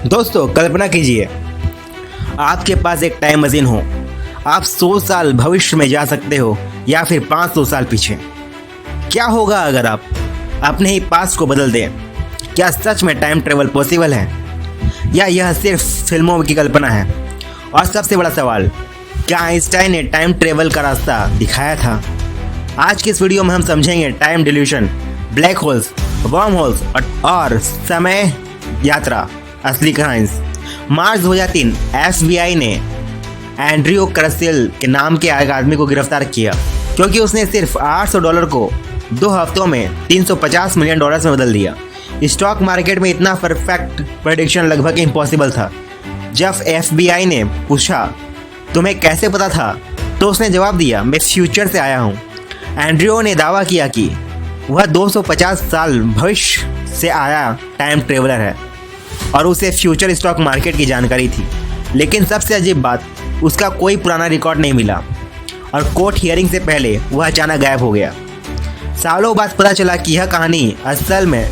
दोस्तों कल्पना कीजिए आपके पास एक टाइम मशीन हो। आप 100 साल भविष्य में जा सकते हो या फिर 500 साल पीछे। क्या होगा अगर आप अपने ही पास्ट को बदल दें? क्या सच में टाइम ट्रेवल पॉसिबल है या यह सिर्फ फिल्मों की कल्पना है? और सबसे बड़ा सवाल, क्या आइंस्टाइन ने टाइम ट्रेवल का रास्ता दिखाया था? आज की इस वीडियो में हम समझेंगे time dilation, black holes, wormholes और समय यात्रा असली कहानी। मार्च 2003 FBI ने एंड्रयू क्रसेल के नाम के एक आदमी को गिरफ्तार किया क्योंकि उसने सिर्फ $800 को 2 हफ्तों में $350 मिलियन में बदल दिया। स्टॉक मार्केट में इतना परफेक्ट प्रेडिक्शन लगभग इम्पॉसिबल था। जब FBI ने पूछा तुम्हें कैसे पता था, तो उसने जवाब दिया मैं फ्यूचर से आया हूँ। एंड्रयू ने दावा किया कि वह 250 साल भविष्य से आया टाइम ट्रेवलर है और उसे फ्यूचर स्टॉक मार्केट की जानकारी थी। लेकिन सबसे अजीब बात, उसका कोई पुराना रिकॉर्ड नहीं मिला और कोर्ट हियरिंग से पहले वह अचानक गायब हो गया। सालों बाद पता चला कि यह कहानी असल में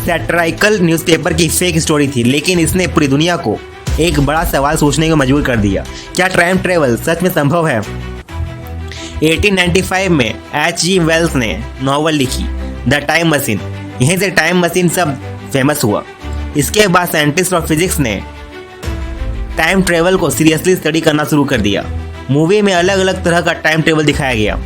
सैटराइकल न्यूज़पेपर की फेक स्टोरी थी, लेकिन इसने पूरी दुनिया को एक बड़ा सवाल सोचने को मजबूर कर दिया। क्या टाइम ट्रेवल सच में संभव है? 1895 में H.G. वेल्स ने नॉवल लिखी द टाइम मशीन। यहीं से टाइम मशीन सब फेमस हुआ। इसके बाद साइंटिस्ट और फिजिक्स ने टाइम ट्रेवल को सीरियसली स्टडी करना शुरू कर दिया। मूवी में अलग अलग तरह का टाइम ट्रेवल दिखाया गया,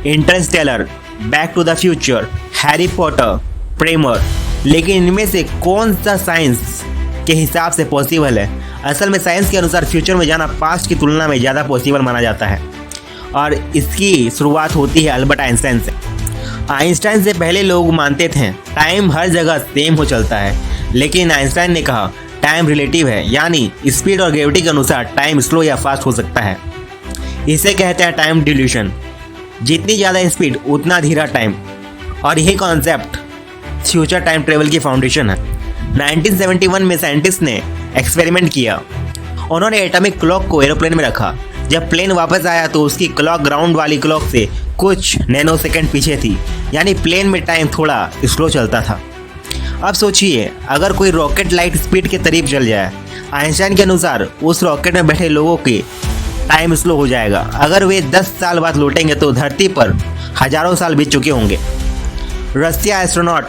Interstellar, back to the future, Harry Potter, Primer. लेकिन इनमें से कौन सा साइंस के हिसाब से पॉसिबल है? असल में साइंस के अनुसार फ्यूचर में जाना पास्ट की तुलना में ज़्यादा पॉसिबल माना जाता है और इसकी शुरुआत होती है अल्बर्ट आइंस्टाइन से। आइंस्टाइन से पहले लोग मानते थे टाइम हर जगह सेम हो चलता है, लेकिन आइंस्टाइन ने कहा टाइम रिलेटिव है, यानी स्पीड और ग्रेविटी के अनुसार टाइम स्लो या फास्ट हो सकता है। इसे कहते हैं टाइम डिल्यूशन। जितनी ज़्यादा स्पीड उतना धीरा टाइम, और यही कॉन्सेप्ट फ्यूचर टाइम ट्रेवल की फाउंडेशन है। 1971 में साइंटिस्ट ने एक्सपेरिमेंट किया। उन्होंने एटॉमिक क्लॉक को एरोप्लेन में रखा। जब प्लेन वापस आया तो उसकी क्लॉक ग्राउंड वाली क्लॉक से कुछ नैनो सेकेंड पीछे थी, यानी प्लेन में टाइम थोड़ा स्लो चलता था। अब सोचिए, अगर कोई रॉकेट लाइट स्पीड के करीब चल जाए, आइंस्टाइन के अनुसार उस रॉकेट में बैठे लोगों के टाइम स्लो हो जाएगा। अगर वे 10 साल बाद लौटेंगे तो धरती पर हजारों साल बीत चुके होंगे। रशिया एस्ट्रोनॉट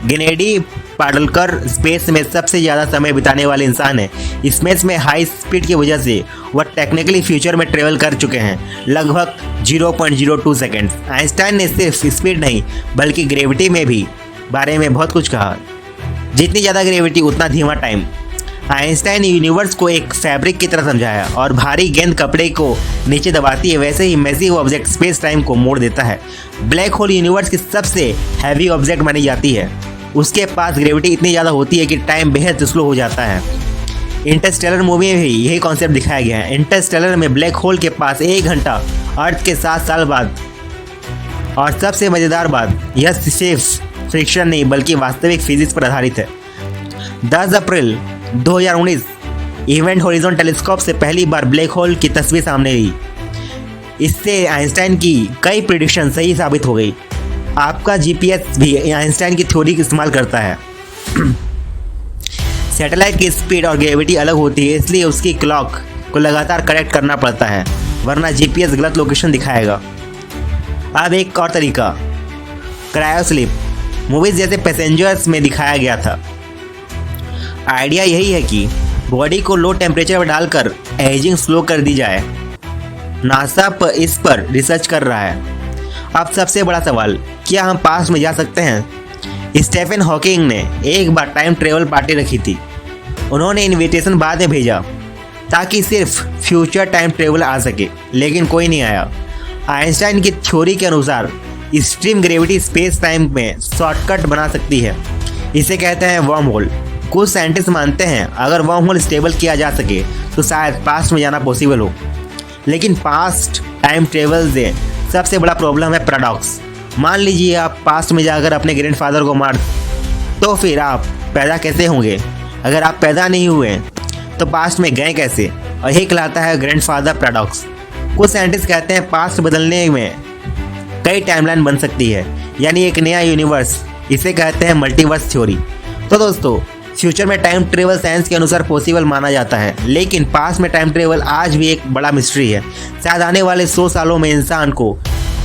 गेनेडी पाडलकर स्पेस में सबसे ज़्यादा समय बिताने वाले इंसान है। स्पेस में हाई स्पीड की वजह से वह टेक्निकली फ्यूचर में ट्रेवल कर चुके हैं, लगभग 0.02 सेकेंड। आइंस्टाइन ने सिर्फ स्पीड नहीं बल्कि ग्रेविटी में भी बारे में बहुत कुछ कहा। जितनी ज़्यादा ग्रेविटी उतना धीमा टाइम। आइंस्टाइन ने यूनिवर्स को एक फैब्रिक की तरह समझाया और भारी गेंद कपड़े को नीचे दबाती है, वैसे ही मैसिव ऑब्जेक्ट स्पेस टाइम को मोड़ देता है। ब्लैक होल यूनिवर्स की सबसे हैवी ऑब्जेक्ट मानी जाती है। उसके पास ग्रेविटी इतनी ज़्यादा होती है कि टाइम बेहद स्लो हो जाता है। इंटरस्टेलर मूवी में भी यही कॉन्सेप्ट दिखाया गया है। इंटरस्टेलर में ब्लैक होल के पास 1 घंटा अर्थ के 7 साल बाद। और सबसे मज़ेदार बात, यह सिर्फ फ्रिक्शन नहीं बल्कि वास्तविक फिजिक्स पर आधारित है। 10 अप्रैल 2019 इवेंट होरिज़न टेलीस्कोप से पहली बार ब्लैक होल की तस्वीर सामने आई। इससे आइंस्टाइन की कई प्रेडिक्शन सही साबित हो गई। आपका GPS भी आइंस्टाइन की थ्योरी का इस्तेमाल करता है। सैटेलाइट की स्पीड और ग्रेविटी अलग होती है, इसलिए उसकी क्लॉक को लगातार करेक्ट करना पड़ता है, वरना GPS गलत लोकेशन दिखाएगा। अब एक और तरीका, क्रायोस्लीप मूवीज जैसे पैसेंजर्स में दिखाया गया था। आइडिया यही है कि बॉडी को लो टेम्परेचर पर डालकर एजिंग स्लो कर दी जाए। नासा इस पर रिसर्च कर रहा है। अब सबसे बड़ा सवाल, क्या हम पास्ट में जा सकते हैं? स्टीफन हॉकिंग ने एक बार टाइम ट्रेवल पार्टी रखी थी। उन्होंने इनविटेशन बाद में भेजा ताकि सिर्फ फ्यूचर टाइम ट्रेवल आ सके, लेकिन कोई नहीं आया। आइंस्टाइन की थ्योरी के अनुसार एक्सट्रीम ग्रेविटी स्पेस टाइम में शॉर्टकट बना सकती है। इसे कहते हैं वर्म होल। कुछ साइंटिस्ट मानते हैं अगर वर्म होल स्टेबल किया जा सके तो शायद पास्ट में जाना पॉसिबल हो। लेकिन पास्ट टाइम ट्रेवल से सबसे बड़ा प्रॉब्लम है पैराडॉक्स। मान लीजिए आप पास्ट में जाकर अपने ग्रैंडफादर को मार, तो फिर आप पैदा कैसे होंगे? अगर आप पैदा नहीं हुए तो पास्ट में गए कैसे? और यही कहलाता है ग्रैंडफादर पैराडॉक्स। कुछ साइंटिस्ट कहते हैं पास्ट बदलने में कई टाइमलाइन बन सकती है, यानी एक नया यूनिवर्स। इसे कहते हैं मल्टीवर्स थ्योरी। तो दोस्तों, फ्यूचर में टाइम ट्रेवल साइंस के अनुसार पॉसिबल माना जाता है, लेकिन पास्ट में टाइम ट्रेवल आज भी एक बड़ा मिस्ट्री है। शायद आने वाले 100 सालों में इंसान को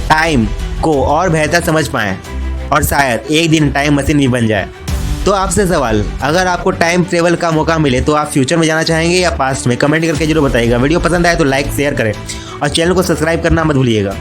टाइम को और बेहतर समझ पाए और शायद एक दिन टाइम मशीन भी बन जाए। तो आपसे सवाल, अगर आपको टाइम ट्रेवल का मौका मिले तो आप फ्यूचर में जाना चाहेंगे या पास्ट में? कमेंट करके जरूर बताइएगा। वीडियो पसंद आए तो लाइक शेयर करें और चैनल को सब्सक्राइब करना मत भूलिएगा।